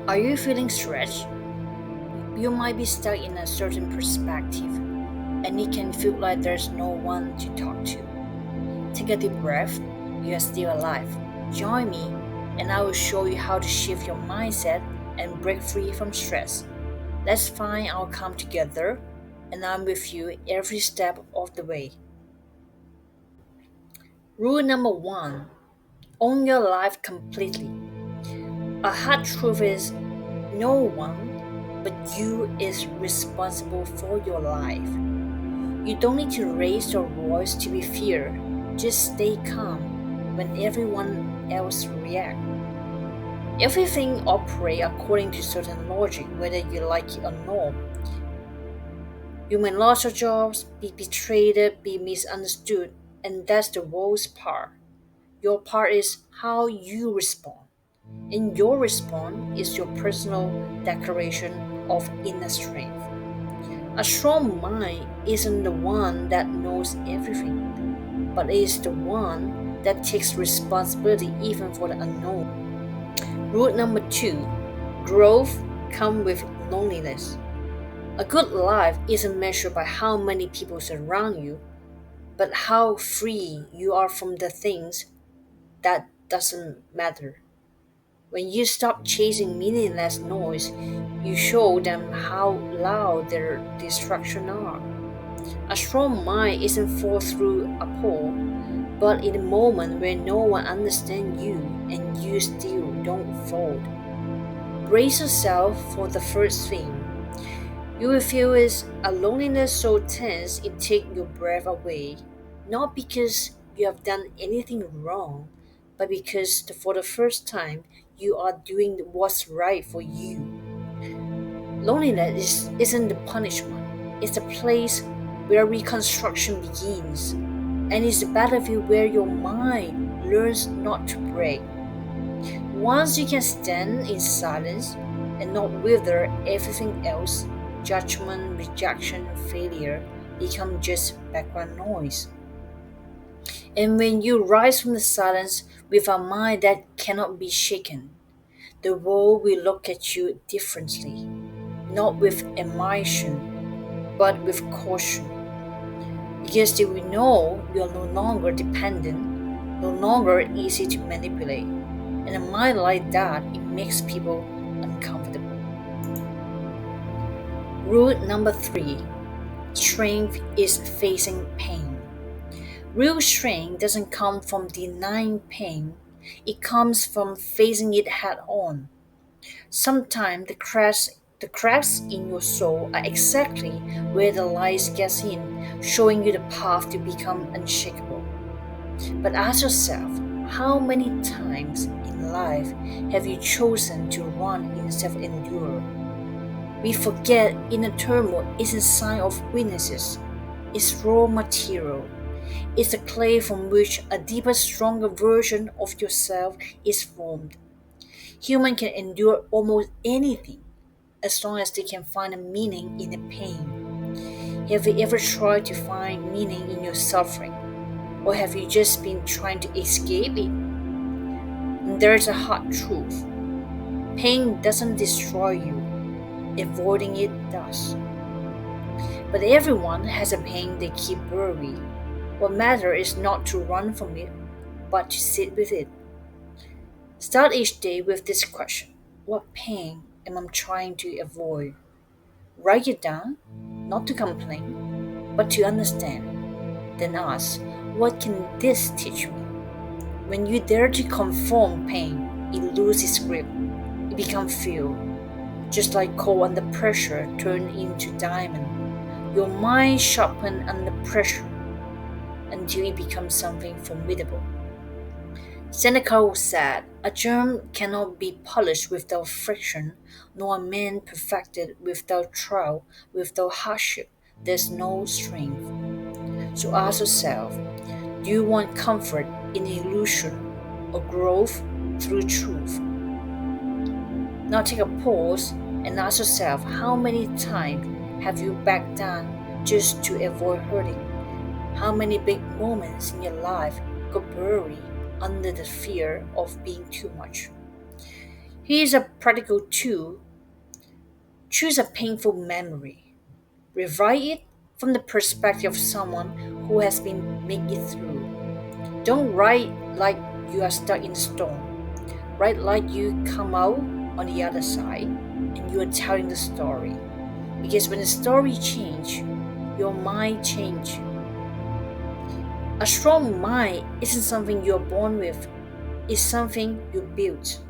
Are you feeling stretched? You might be stuck in a certain perspective, and it can feel like there's no one to talk to. Take a deep breath. You are still alive. Join me, and I will show you how to shift your mindset and break free from stress. Let's find our calm together, and I'm with you every step of the way. Rule number one: own your life completely. A hard truth is no one but you is responsible for your life. You don't need to raise your voice to be feared. Just stay calm when everyone else reacts. Everything operates according to certain logic, whether you like it or not. You may lose your jobs, be betrayed, be misunderstood, and that's the worst part. Your part is how you respond. And your response is your personal declaration of inner strength. A strong mind isn't the one that knows everything, but is the one that takes responsibility even for the unknown. Rule number two: growth comes with loneliness. A good life isn't measured by how many people surround you, but how free you are from the things that doesn't matter. When you stop chasing meaningless noise, you show them how loud their distractions are. A strong mind isn't fall through a pole, but in a moment where no one understands you and you still don't fold. Brace yourself for the first thing. You will feel is a loneliness so tense it takes your breath away, not because you have done anything wrong, but because for the first time you are doing what's right for you. Loneliness isn't the punishment, it's a place where reconstruction begins, and it's a battlefield where your mind learns not to break. Once you can stand in silence and not wither everything else, judgment, rejection, failure become just background noise. And when you rise from the silence with a mind that cannot be shaken, the world will look at you differently, not with admiration, but with caution. Because they will know you are no longer dependent, no longer easy to manipulate. And a mind like that, it makes people uncomfortable. Rule number three: strength is facing pain. Real strength doesn't come from denying pain, it comes from facing it head on. Sometimes the cracks in your soul are exactly where the light gets in, showing you the path to become unshakable. But ask yourself, how many times in life have you chosen to run instead of endure? We forget inner turmoil isn't a sign of weaknesses. It's raw material. It's the clay from which a deeper, stronger version of yourself is formed. Human can endure almost anything as long as they can find a meaning in the pain. Have you ever tried to find meaning in your suffering? Or have you just been trying to escape it? And there's a hard truth. Pain doesn't destroy you, avoiding it does. But everyone has a pain they keep buried. What matters is not to run from it, but to sit with it. Start each day with this question: what pain am I trying to avoid? Write it down, not to complain, but to understand. Then ask, what can this teach me? When you dare to conform pain, it loses grip. It becomes fuel. Just like coal under pressure turn into diamond. Your mind sharpens under pressure until it becomes something formidable. Seneca said, a germ cannot be polished without friction, nor a man perfected without trial, without hardship. There's no strength. So ask yourself, do you want comfort in illusion or growth through truth? Now take a pause and ask yourself, how many times have you backed down just to avoid hurting? How many big moments in your life got buried under the fear of being too much? Here's a practical tool: choose a painful memory. Rewrite it from the perspective of someone who has been made it through. Don't write like you are stuck in a storm. Write like you come out on the other side and you are telling the story. Because when the story changes, your mind changes. A strong mind isn't something you're born with, it's something you build.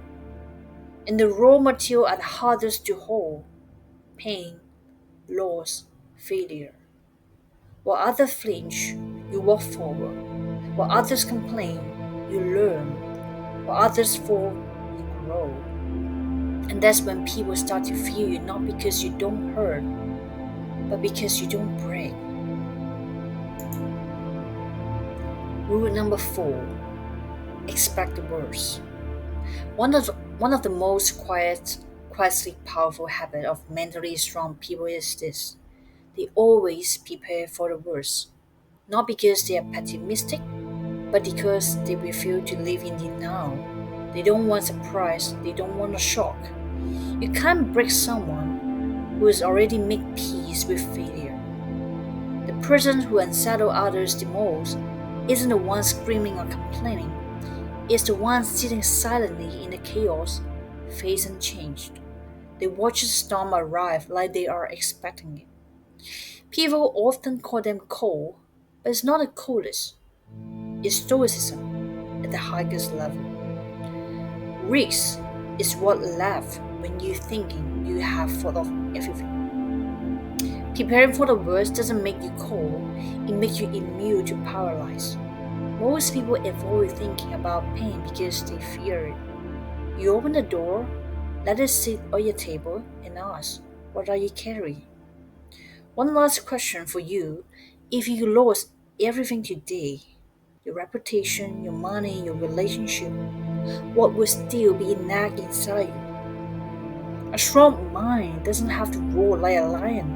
And the raw material are the hardest to hold: pain, loss, failure. While others flinch, you walk forward. While others complain, you learn. While others fall, you grow. And that's when people start to fear you, not because you don't hurt, but because you don't break. Rule number 4: expect the worst. One of the most quietly powerful habits of mentally strong people is this: they always prepare for the worst, not because they are pessimistic, but because they refuse to live in denial. They don't want surprise, they don't want a shock. You can't break someone who has already made peace with failure. The person who unsettles others the most isn't the one screaming or complaining, it's the one sitting silently in the chaos, face unchanged. They watch the storm arrive like they are expecting it. People often call them cold, but it's not a coldness, it's stoicism at the highest level. Risk is what left when you're thinking you have thought of everything. Preparing for the worst doesn't make you cold, it makes you immune to paralyze. Most people avoid thinking about pain because they fear it. You open the door, let it sit on your table, and ask, what are you carrying? One last question for you: if you lost everything today, your reputation, your money, your relationship, what would still be nagging inside you? A strong mind doesn't have to roar like a lion.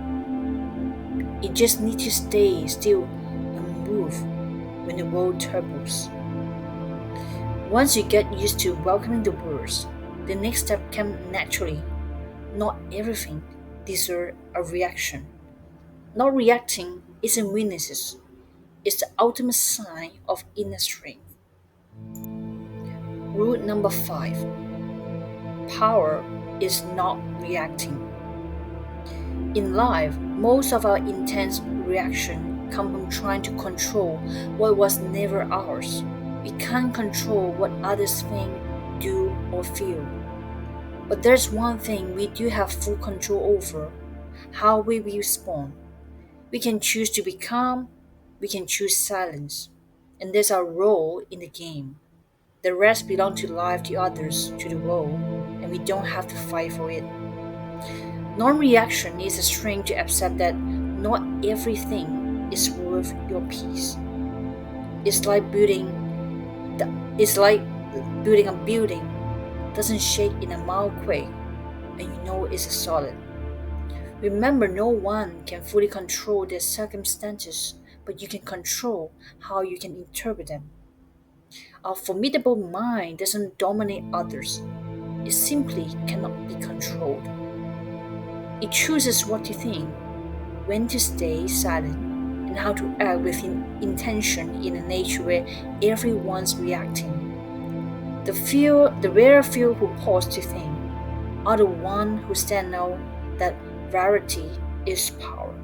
It just needs to stay still and move when the world turbulence. Once you get used to welcoming the worst, the next step comes naturally. Not everything deserves a reaction. Not reacting isn't weakness, it's the ultimate sign of inner strength. Rule number 5: power is not reacting. In life, most of our intense reaction come from trying to control what was never ours. We can't control what others think, do, or feel. But there's one thing we do have full control over: how we respond. We can choose to be calm, we can choose silence, and that's our role in the game. The rest belongs to life, to others, to the world, and we don't have to fight for it. Non reaction is a strength to accept that not everything is worth your peace. It's like it's like building a building doesn't shake in a mild quake, and you know it's solid. Remember, no one can fully control their circumstances, but you can control how you can interpret them. A formidable mind doesn't dominate others, it simply cannot be controlled. It chooses what to think, when to stay silent, and how to act with intention in a nature where everyone's reacting. The rare few who pause to think are the ones who stand out that variety is power.